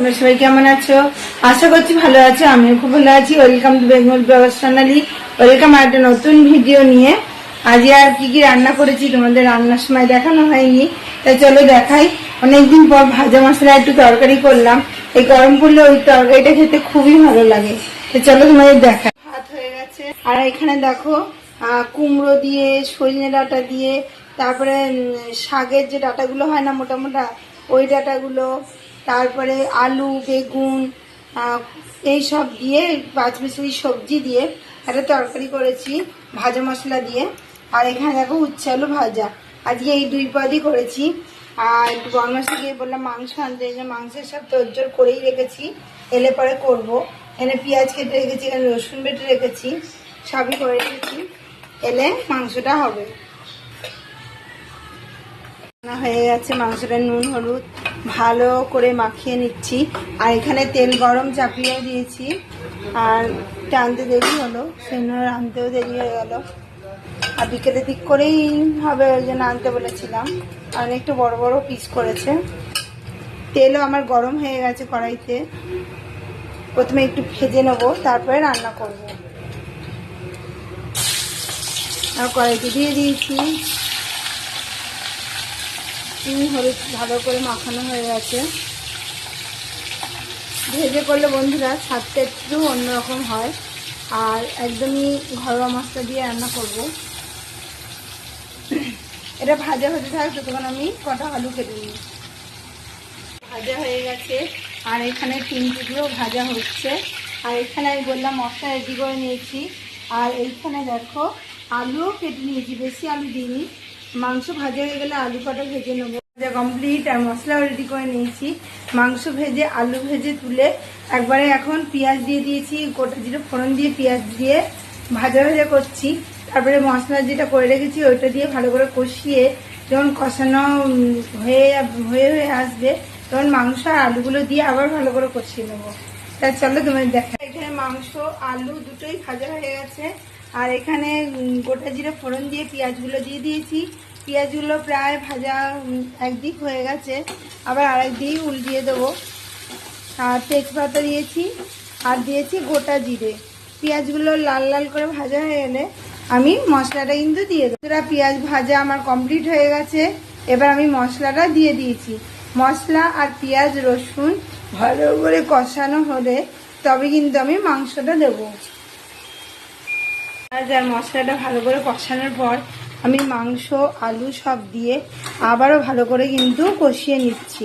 তোমরা সবাই কেমন আছো? আশা করছি ভালো আছো। আমিও খুব ভালো আছি। Welcome to Bengal Bloggers channel. Welcome একটা নতুন ভিডিও নিয়ে। আজ আর কি কি রান্না করেছি তোমাদের রান্নার সময় দেখানো হয়নি, তাই চলো দেখাই। অনেকদিন পর ভাজা মশলা একটু তরকারি করলাম। এই গরম পড়লে ওই তরকারিটা খেতে খুবই ভালো লাগে। তো চলো তোমাদের দেখাই। ভাত হয়ে গেছে আর এখানে দেখো কুমড়ো দিয়ে, সজনে ডাঁটা দিয়ে, তারপরে শাকের যে ডাঁটাগুলো হয় না মোটা মোটা, ওই ডাঁটাগুলো, তারপরে আলু, বেগুন, এই সব দিয়ে 5 মিশালি সবজি দিয়ে একটা তরকারি করেছি ভাজা মশলা দিয়ে। আর এখানে দেখো উচ্ছে আলু ভাজা। আজকে এই 2 পদই করেছি। আর একটু বরমাসে গিয়ে বললাম মাংস আনতে, যে মাংসের সব তোড়জোড় করেই রেখেছি, এলে পরে করব। এখানে পেঁয়াজ কেটে রেখেছি, এখানে রসুন বেটে রেখেছি, সবই করে রেখেছি, এলে মাংসটা হবে। হয়ে গেছে, মাংসটা নুন হলুদ ভালো করে মাখিয়ে নিচ্ছি। আর এখানে তেল গরম চাপিয়েও দিয়েছি। আর টানতে দেরি হলো, সেনার আনতেও দেরি হয়ে গেল। আর বিকেলে দিক করেই হবে, ওই জন্য আনতে বলেছিলাম। আর একটু বড় বড় পিস করেছে। তেলও আমার গরম হয়ে গেছে কড়াইতে। প্রথমে একটু ভেজে নেবো, তারপরে রান্না করব। আর কড়াইতে দিয়ে দিয়েছি হলুদ, ভালো করে মাখানো হয়ে গেছে। ভেজে করলে বন্ধুরা স্বাদটা একটু অন্যরকম হয়। আর একদমই ঘরোয়া মশলা দিয়ে রান্না করব। এটা ভাজা হতে থাকবে, তখন আমি কটা আলু কেটে নিই। ভাজা হয়ে গেছে আর এখানে 3 টুকরো ভাজা হচ্ছে। আর এখানে আমি বললাম মশলা রেডি করে নিয়েছি। আর এইখানে দেখো আলুও কেটে নিয়েছি, বেশি আলু দিইনি। মাংস ভাজা হয়ে গেলে আলু কটা ভেজে নেবো। ভাজা কমপ্লিট আর মশলাও রেডি করে নিয়েছি। মাংস ভেজে আলু ভেজে তুলে একবারে এখন পেঁয়াজ দিয়ে দিয়েছি, গোটা জিরে ফোড়ন দিয়ে পেঁয়াজ দিয়ে ভাজা ভাজা করছি। তারপরে মশলা যেটা করে রেখেছি ওইটা দিয়ে ভালো করে কষিয়ে যখন কষানো হয়ে হয়ে আসবে, তখন মাংস আর আলুগুলো দিয়ে আবার ভালো করে কষিয়ে নেবো। তা চলো তোমার দেখা। এখানে মাংস আলু দুটোই ভাজা হয়ে গেছে। আর এখানে গোটা জিরে ফোড়ন দিয়ে পেঁয়াজগুলো দিয়ে দিয়েছি। পেঁয়াজগুলো প্রায় ভাজা একদিক হয়ে গেছে, আবার আরেক দিক উল্টিয়ে দেবো। আর তেজপাতা দিয়েছি আর দিয়েছি গোটা জিরে। পেঁয়াজগুলো লাল লাল করে ভাজা হয়ে গেলে আমি মশলাটা কিন্তু দিয়ে দেবো। পেঁয়াজ ভাজা আমার কমপ্লিট হয়ে গেছে। এবার আমি মশলাটা দিয়ে দিয়েছি। মশলা আর পেঁয়াজ রসুন ভালো করে কষানো হলে তবে কিন্তু আমি মাংসটা দেবো। আর মশলাটা ভালো করে কষানোর পর আমি মাংস আলু সব দিয়ে আবারও ভালো করে কিন্তু কষিয়ে নিচ্ছি।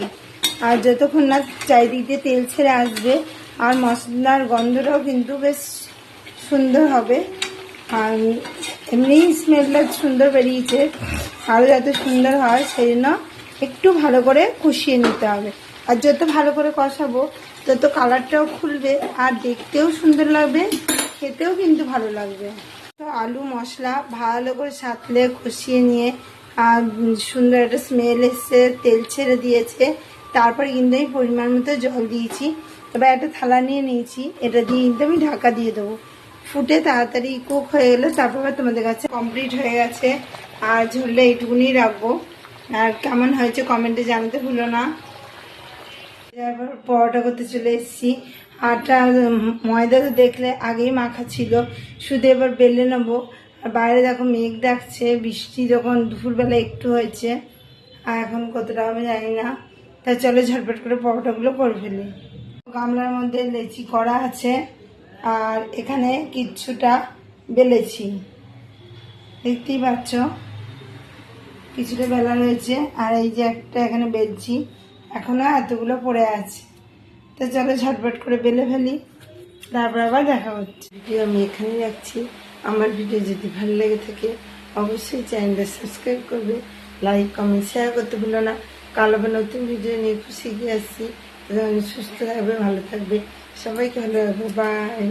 আর যতক্ষণ না চারিদিক দিয়ে তেল ছেড়ে আসবে আর মশলার গন্ধটাও কিন্তু বেশ সুন্দর হবে। আর এমনি স্মেলটা সুন্দর বেরিয়েছে, আরও যাতে সুন্দর হয় সেই জন্য একটু ভালো করে কষিয়ে নিতে হবে। আর যত ভালো করে কষাবো তত কালারটাও খুলবে আর দেখতেও সুন্দর লাগবে, খেতেও কিন্তু ভালো লাগবে। তো আলু মশলা ভালো করে সাঁতলে কষিয়ে নিয়ে আর সুন্দর একটা স্মেল এসে তেল ছেড়ে দিয়েছে। তারপরে কিন্তু আমি পরিমাণ মতো জল দিয়েছি। এবার একটা থালা নিয়ে নিয়েছি, এটা দিয়ে কিন্তু আমি ঢাকা দিয়ে দেবো। ফুটে তাড়াতাড়ি কুক হয়ে গেলে তারপর তোমাদের কাছে কমপ্লিট হয়ে গেছে। আর ঝোলটা এইটুকুনি রাখবো। আর কেমন হয়েছে কমেন্টে জানাতে ভুলো না। এবার পরোটা করতে চলে এসেছি। আটা ময়দা তো দেখলে আগেই মাখা ছিল, শুধু এবার বেলে নেবো। আর বাইরে দেখো মেঘ ডাকছে, বৃষ্টি যখন দুপুরবেলা একটু হয়েছে, আর এখন কতটা আমি জানি না। তাই চলো ঝটপট করে পরোটাগুলো করে ফেলি। গামলার মধ্যে লেচি করা আছে আর এখানে কিছুটা বেলেছি, দেখতেই পাচ্ছ কিছুটা বেলা রয়েছে। আর এই যে একটা এখানে বেলছি, এখনো এতগুলো পড়ে আছে। তো চলো ঝটপট করে বেলে ফেলি, তারপর আবার দেখা হচ্ছে। ভিডিও আমি এখানেই রাখছি। আমার ভিডিও যদি ভালো লেগে থাকে অবশ্যই চ্যানেলটা সাবস্ক্রাইব করবে, লাইক কমেন্ট শেয়ার করতে ভুলো না। কাল আবার নতুন ভিডিও নিয়ে খুশি গিয়ে আসছি। সুস্থ থাকবে, ভালো থাকবে, সবাইকে ভালো রাখবে। বাই।